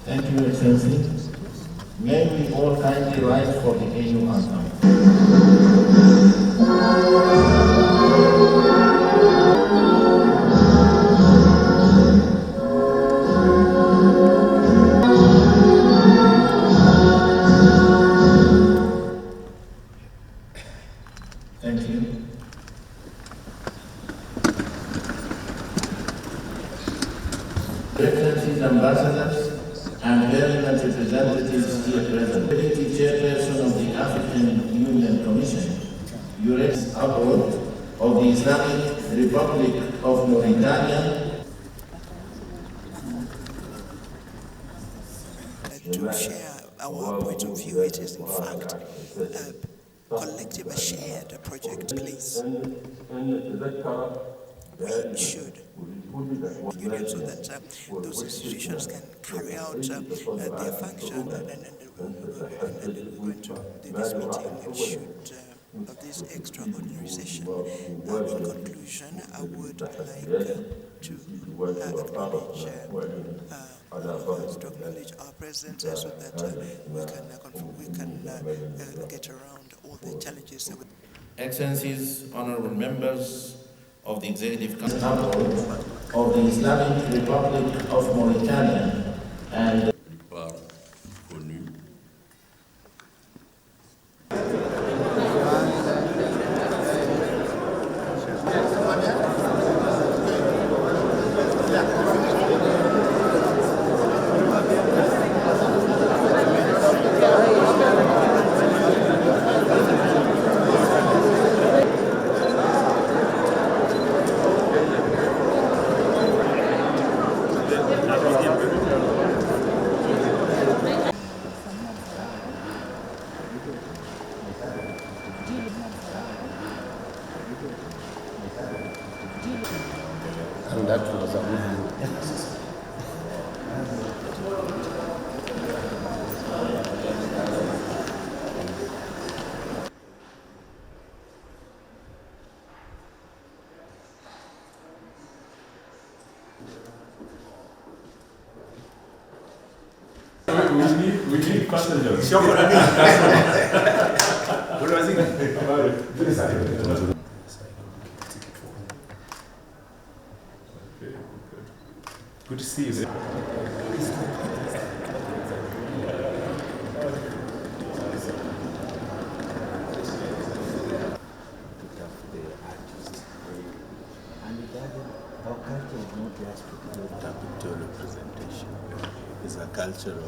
Thank you, Excellency. May we all kindly rise for the AU anthem. Thank you. Excellencies, ambassadors, and government representatives here present. Deputy Chairperson of the African Union Commission, Your Excellency Abroad of the Islamic Republic of Mauritania. To share our point of view, it is in fact a collective, a shared project, please. We should union so that those institutions can carry out their function and going to this meeting should of this extraordinary session. In conclusion, I would like to acknowledge our presence so that we can get around all the challenges that we... Excellencies, honorable members of the Executive Council of the Islamic Republic of Mauritania and and that was a good move. We need passengers. Good to see you. Our culture is not just to tap into representation. It's a culture of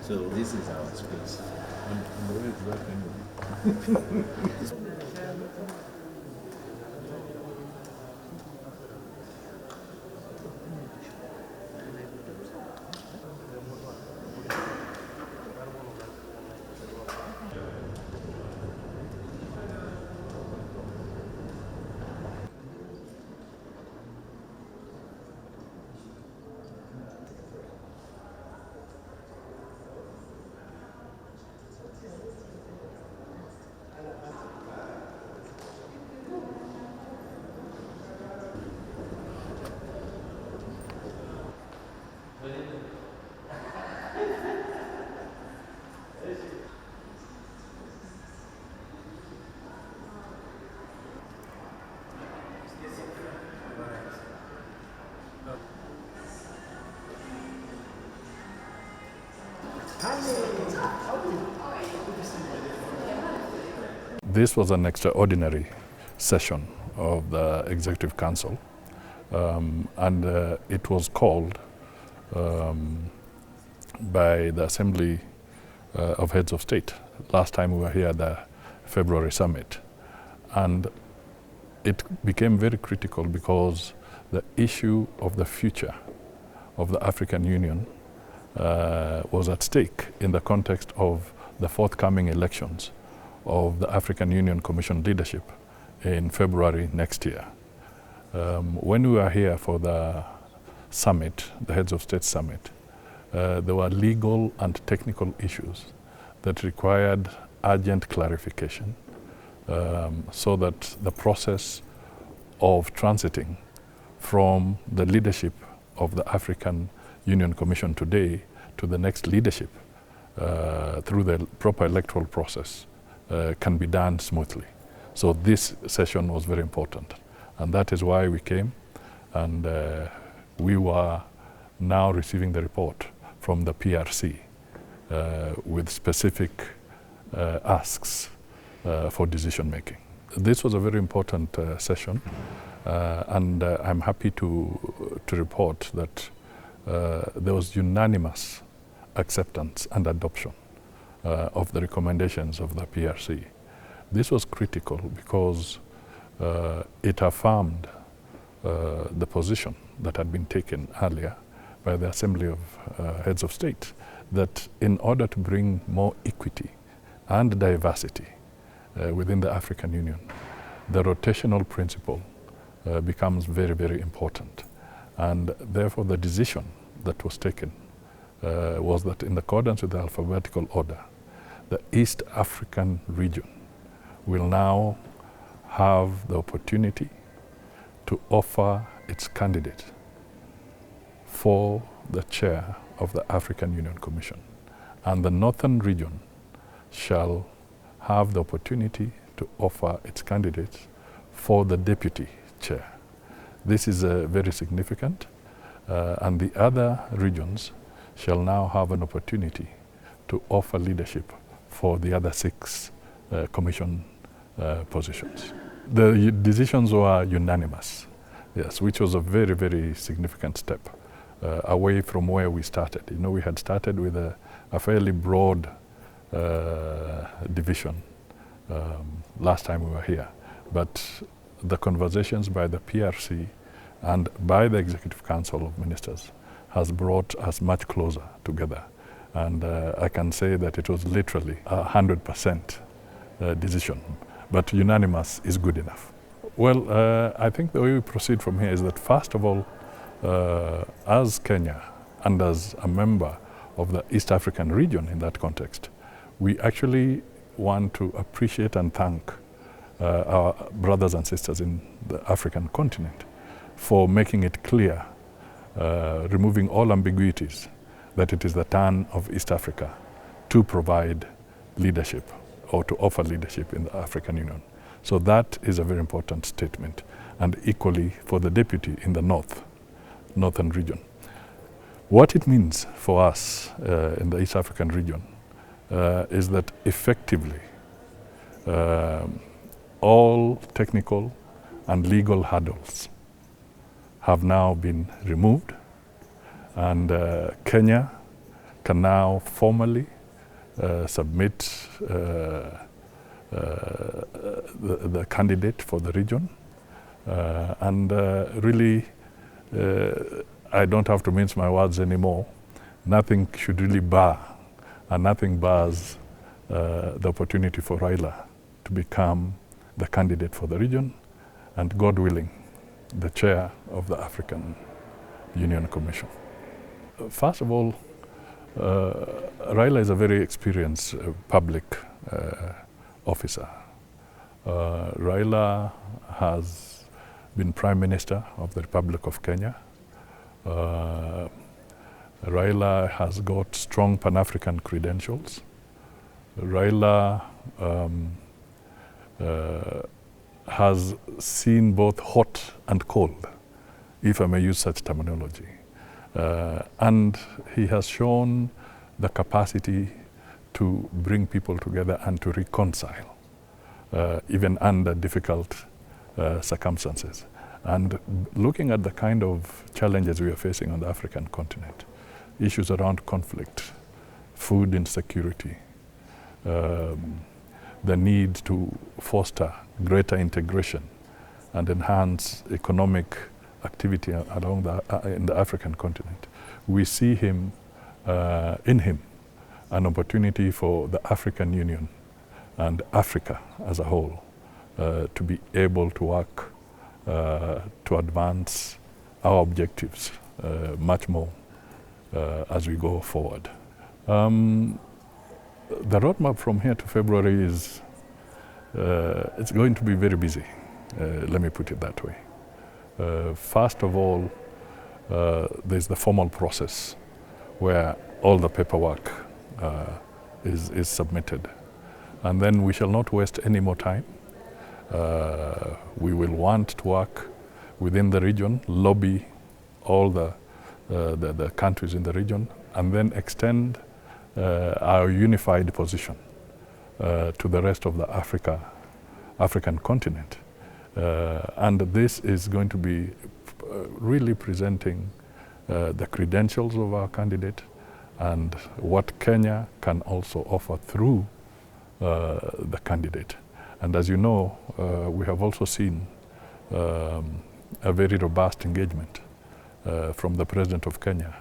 so this is our space. And the way it's working. This was an extraordinary session of the Executive Council, and it was called by the Assembly of Heads of State. Last time we were here at the February summit, and it became very critical because the issue of the future of the African Union was at stake in the context of the forthcoming elections of the African Union Commission leadership in February next year. When we were here for the summit, the Heads of State summit, there were legal and technical issues that required urgent clarification so that the process of transiting from the leadership of the African Union Commission today to the next leadership through the proper electoral process can be done smoothly. So this session was very important, and that is why we came, and we were now receiving the report from the PRC with specific asks for decision making. This was a very important session, and I'm happy to report that there was unanimous acceptance and adoption of the recommendations of the PRC. This was critical because it affirmed the position that had been taken earlier by the Assembly of Heads of State, that in order to bring more equity and diversity within the African Union, the rotational principle becomes very, very important. And therefore the decision that was taken was that in accordance with the alphabetical order, the East African region will now have the opportunity to offer its candidate for the chair of the African Union Commission. And the Northern region shall have the opportunity to offer its candidate for the deputy chair. This is very significant, and the other regions shall now have an opportunity to offer leadership for the other 6 commission positions. The decisions were unanimous, yes, which was a very, very significant step away from where we started. You know, we had started with a fairly broad division last time we were here, but the conversations by the PRC and by the Executive Council of Ministers has brought us much closer together. And I can say that it was literally 100% decision, but unanimous is good enough. Well, I think the way we proceed from here is that, first of all, as Kenya and as a member of the East African region in that context, we actually want to appreciate and thank our brothers and sisters in the African continent for making it clear, removing all ambiguities, that it is the turn of East Africa to provide leadership or to offer leadership in the African Union. So that is a very important statement, and equally for the deputy in the northern region. What it means for us in the East African region is that effectively all technical and legal hurdles have now been removed, and Kenya can now formally submit the candidate for the region, and really I don't have to mince my words anymore. Nothing should really bar, and nothing bars the opportunity for Raila to become the candidate for the region, and God willing, the chair of the African Union Commission. First of all, Raila is a very experienced public officer. Raila has been Prime Minister of the Republic of Kenya. Raila has got strong Pan-African credentials. Raila has seen both hot and cold, if I may use such terminology. And he has shown the capacity to bring people together and to reconcile, even under difficult circumstances. And looking at the kind of challenges we are facing on the African continent, issues around conflict, food insecurity, the need to foster greater integration and enhance economic activity along in the African continent. We see in him an opportunity for the African Union and Africa as a whole to be able to work to advance our objectives much more as we go forward. The roadmap from here to February is it's going to be very busy, let me put it that way. First of all, there's the formal process where all the paperwork is submitted. And then we shall not waste any more time. We will want to work within the region, lobby all the countries in the region, and then extend our unified position to the rest of the African continent. And this is going to be really presenting the credentials of our candidate and what Kenya can also offer through the candidate. And as you know, we have also seen a very robust engagement from the President of Kenya,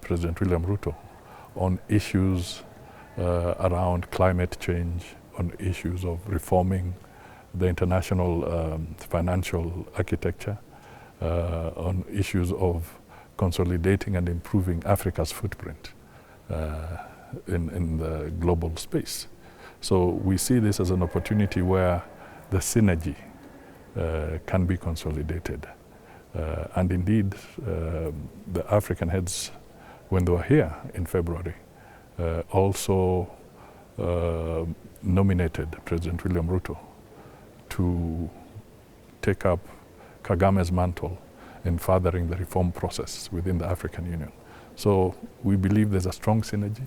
President William Ruto, on issues around climate change, on issues of reforming the international financial architecture, on issues of consolidating and improving Africa's footprint in the global space. So we see this as an opportunity where the synergy can be consolidated. And indeed, the African heads, when they were here in February, also nominated President William Ruto to take up Kagame's mantle in furthering the reform process within the African Union. So we believe there's a strong synergy,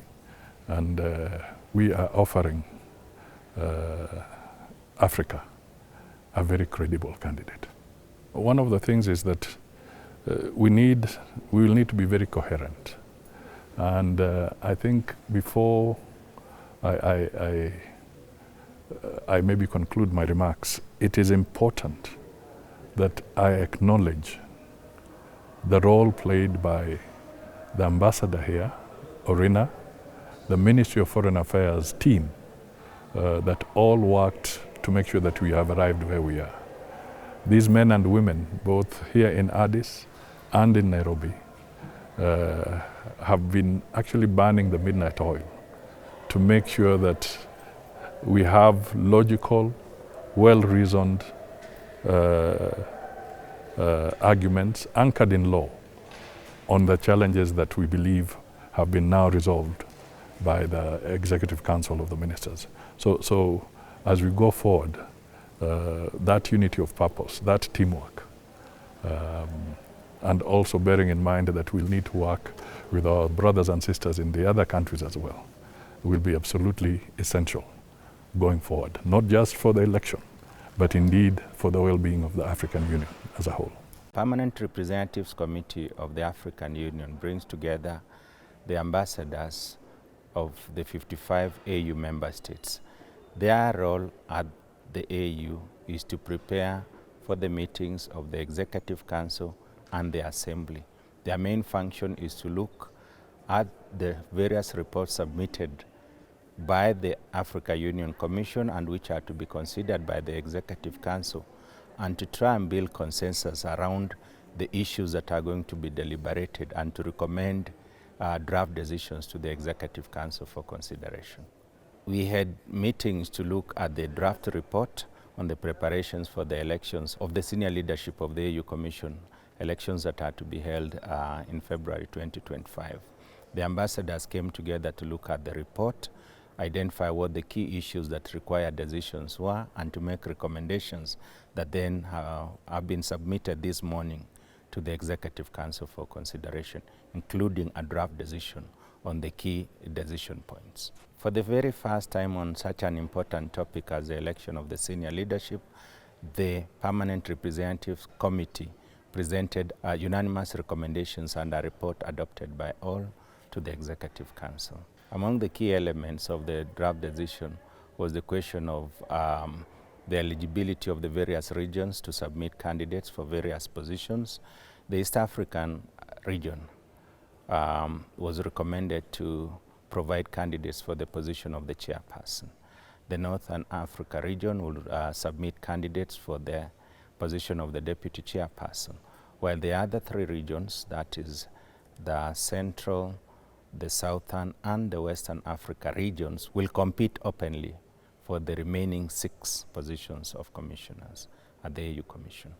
and we are offering Africa a very credible candidate. One of the things is that we will need to be very coherent. And I think before I maybe conclude my remarks, it is important that I acknowledge the role played by the ambassador here, Orina, the Ministry of Foreign Affairs team, that all worked to make sure that we have arrived where we are. These men and women, both here in Addis and in Nairobi, have been actually burning the midnight oil to make sure that we have logical, well-reasoned arguments anchored in law on the challenges that we believe have been now resolved by the Executive Council of the Ministers. So as we go forward, that unity of purpose, that teamwork, and also bearing in mind that we'll need to work with our brothers and sisters in the other countries as well, will be absolutely essential going forward, not just for the election, but indeed for the well-being of the African Union as a whole. Permanent Representatives Committee of the African Union brings together the ambassadors of the 55 AU member states. Their role at the AU is to prepare for the meetings of the Executive Council and the Assembly. Their main function is to look at the various reports submitted by the Africa Union Commission and which are to be considered by the Executive Council, and to try and build consensus around the issues that are going to be deliberated and to recommend draft decisions to the Executive Council for consideration. We had meetings to look at the draft report on the preparations for the elections of the senior leadership of the AU Commission, elections that are to be held in February 2025. The ambassadors came together to look at the report, identify what the key issues that require decisions were, and to make recommendations that then have been submitted this morning to the Executive Council for consideration, including a draft decision on the key decision points. For the very first time on such an important topic as the election of the senior leadership, the Permanent Representatives Committee presented unanimous recommendations and a report adopted by all to the Executive Council. Among the key elements of the draft decision was the question of the eligibility of the various regions to submit candidates for various positions. The East African region was recommended to provide candidates for the position of the chairperson. The Northern Africa region will submit candidates for the position of the deputy chairperson, while the other three regions, that is the Central, the Southern, and the Western Africa regions, will compete openly for the remaining 6 positions of commissioners at the AU Commission.